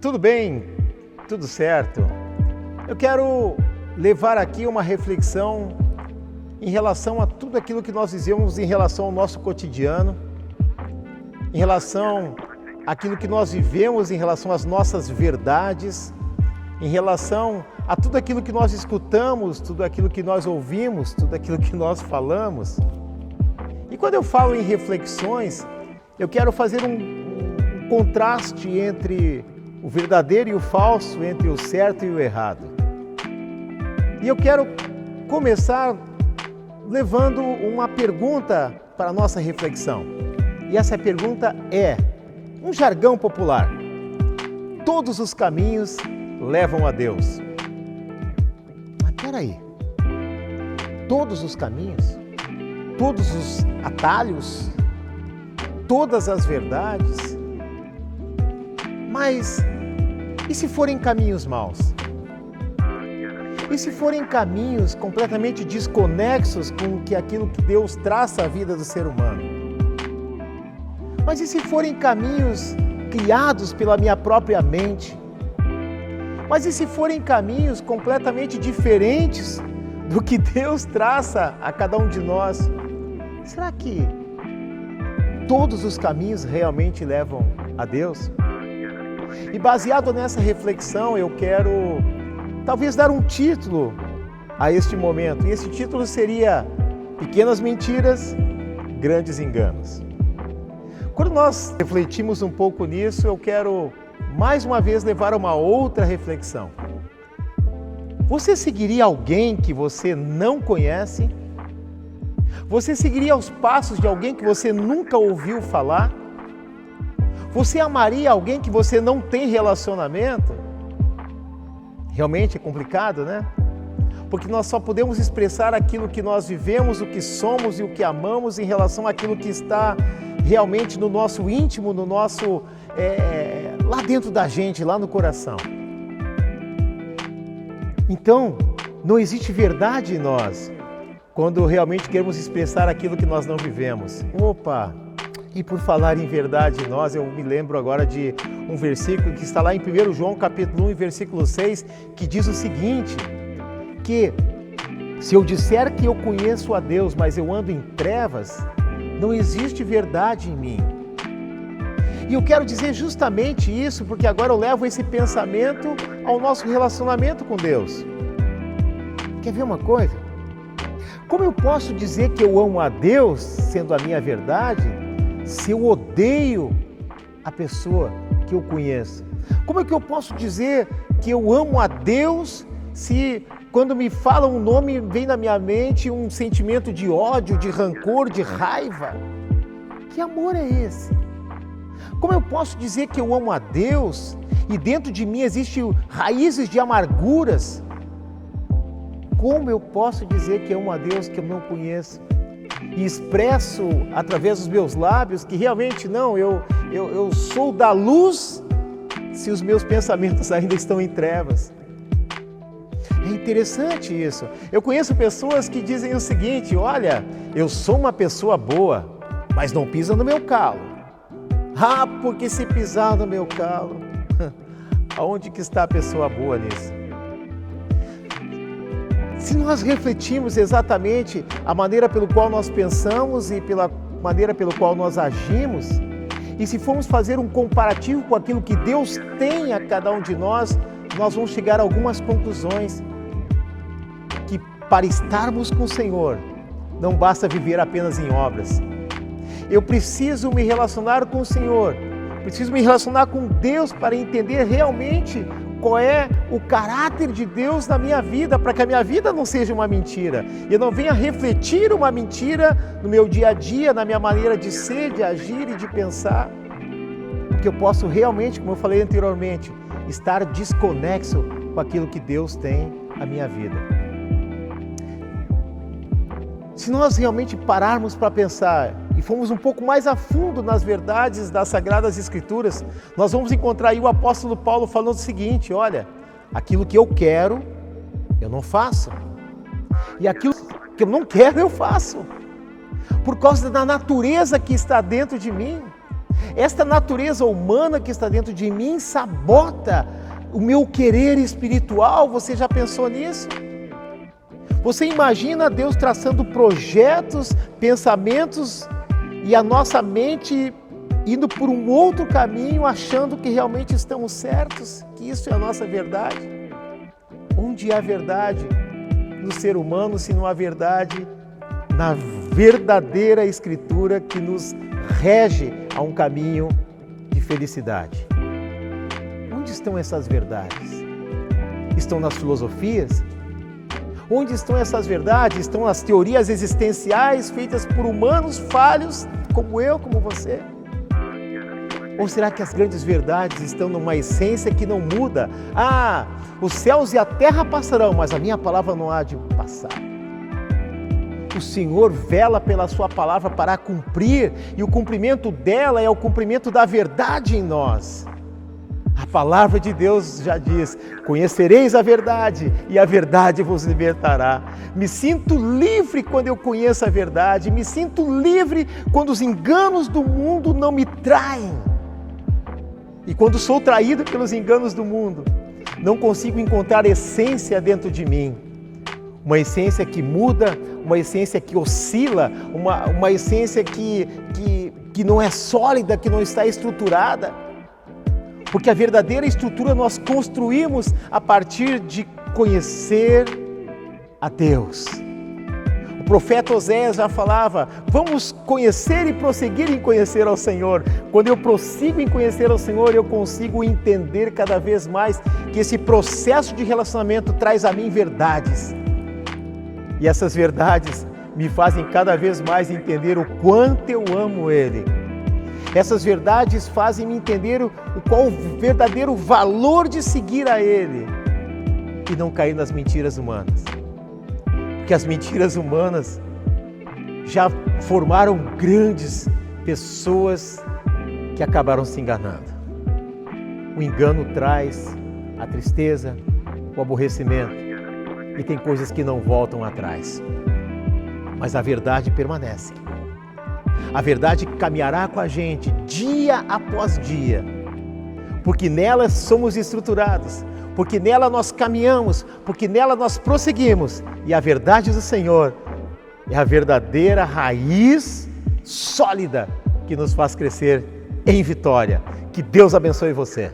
Tudo bem? Tudo certo? Eu quero levar aqui uma reflexão em relação a tudo aquilo que nós vivemos em relação ao nosso cotidiano, em relação àquilo que nós vivemos, em relação às nossas verdades, em relação a tudo aquilo que nós escutamos, tudo aquilo que nós ouvimos, tudo aquilo que nós falamos. E quando eu falo em reflexões, eu quero fazer um contraste entre o verdadeiro e o falso, entre o certo e o errado. E eu quero começar levando uma pergunta para a nossa reflexão. E essa pergunta é um jargão popular: todos os caminhos levam a Deus. Mas peraí, todos os caminhos, todos os atalhos, todas as verdades, mas e se forem caminhos maus? E se forem caminhos completamente desconexos com aquilo que Deus traça à vida do ser humano? Mas e se forem caminhos criados pela minha própria mente? Mas e se forem caminhos completamente diferentes do que Deus traça a cada um de nós? Será que todos os caminhos realmente levam a Deus? E baseado nessa reflexão, eu quero talvez dar um título a este momento. E esse título seria Pequenas Mentiras, Grandes Enganos. Quando nós refletimos um pouco nisso, eu quero mais uma vez levar uma outra reflexão. Você seguiria alguém que você não conhece? Você seguiria os passos de alguém que você nunca ouviu falar? Você amaria alguém que você não tem relacionamento? Realmente é complicado, né? Porque nós só podemos expressar aquilo que nós vivemos, o que somos e o que amamos em relação àquilo que está realmente no nosso íntimo, no nosso lá dentro da gente, lá no coração. Então, não existe verdade em nós quando realmente queremos expressar aquilo que nós não vivemos. Opa! E por falar em verdade em nós, eu me lembro agora de um versículo que está lá em 1 João capítulo 1, versículo 6, que diz o seguinte, que se eu disser que eu conheço a Deus, mas eu ando em trevas, não existe verdade em mim. E eu quero dizer justamente isso, porque agora eu levo esse pensamento ao nosso relacionamento com Deus. Quer ver uma coisa? Como eu posso dizer que eu amo a Deus, sendo a minha verdade, se eu odeio a pessoa que eu conheço? Como é que eu posso dizer que eu amo a Deus se quando me falam um nome vem na minha mente um sentimento de ódio, de rancor, de raiva? Que amor é esse? Como eu posso dizer que eu amo a Deus e dentro de mim existem raízes de amarguras? Como eu posso dizer que amo a Deus que eu não conheço? E expresso através dos meus lábios que realmente não, eu sou da luz se os meus pensamentos ainda estão em trevas. É interessante isso. Eu conheço pessoas que dizem o seguinte: olha, eu sou uma pessoa boa, mas não pisa no meu calo. Ah, porque se pisar no meu calo, aonde que está a pessoa boa nisso? Se nós refletirmos exatamente a maneira pelo qual nós pensamos e pela maneira pelo qual nós agimos, e se formos fazer um comparativo com aquilo que Deus tem a cada um de nós, nós vamos chegar a algumas conclusões. Que para estarmos com o Senhor, não basta viver apenas em obras. Eu preciso me relacionar com o Senhor, preciso me relacionar com Deus para entender realmente qual é o caráter de Deus na minha vida, para que a minha vida não seja uma mentira. E eu não venha refletir uma mentira no meu dia a dia, na minha maneira de ser, de agir e de pensar. Porque eu posso realmente, como eu falei anteriormente, estar desconexo com aquilo que Deus tem na minha vida. Se nós realmente pararmos para pensar e formos um pouco mais a fundo nas verdades das Sagradas Escrituras, nós vamos encontrar aí o apóstolo Paulo falando o seguinte: olha, aquilo que eu quero, eu não faço. E aquilo que eu não quero, eu faço. Por causa da natureza que está dentro de mim. Esta natureza humana que está dentro de mim sabota o meu querer espiritual. Você já pensou nisso? Você imagina Deus traçando projetos, pensamentos e a nossa mente indo por um outro caminho, achando que realmente estamos certos, que isso é a nossa verdade? Onde há verdade no ser humano, se não há verdade na verdadeira Escritura que nos rege a um caminho de felicidade? Onde estão essas verdades? Estão nas filosofias? Onde estão essas verdades? Estão nas teorias existenciais feitas por humanos falhos, como eu, como você? Ou será que as grandes verdades estão numa essência que não muda? Ah, os céus e a terra passarão, mas a minha palavra não há de passar. O Senhor vela pela sua palavra para cumprir, e o cumprimento dela é o cumprimento da verdade em nós. A palavra de Deus já diz: conhecereis a verdade e a verdade vos libertará. Me sinto livre quando eu conheço a verdade, me sinto livre quando os enganos do mundo não me traem. E quando sou traído pelos enganos do mundo, não consigo encontrar essência dentro de mim. Uma essência que muda, uma essência que oscila, uma essência que não é sólida, que não está estruturada. Porque a verdadeira estrutura nós construímos a partir de conhecer a Deus. O profeta Oséias já falava: vamos conhecer e prosseguir em conhecer ao Senhor. Quando eu prossigo em conhecer ao Senhor, eu consigo entender cada vez mais que esse processo de relacionamento traz a mim verdades. E essas verdades me fazem cada vez mais entender o quanto eu amo Ele. Essas verdades fazem-me entender qual o verdadeiro valor de seguir a Ele e não cair nas mentiras humanas. Porque as mentiras humanas já formaram grandes pessoas que acabaram se enganando. O engano traz a tristeza, o aborrecimento, e tem coisas que não voltam atrás. Mas a verdade permanece. A verdade caminhará com a gente dia após dia, porque nela somos estruturados, porque nela nós caminhamos, porque nela nós prosseguimos. E a verdade do Senhor é a verdadeira raiz sólida que nos faz crescer em vitória. Que Deus abençoe você.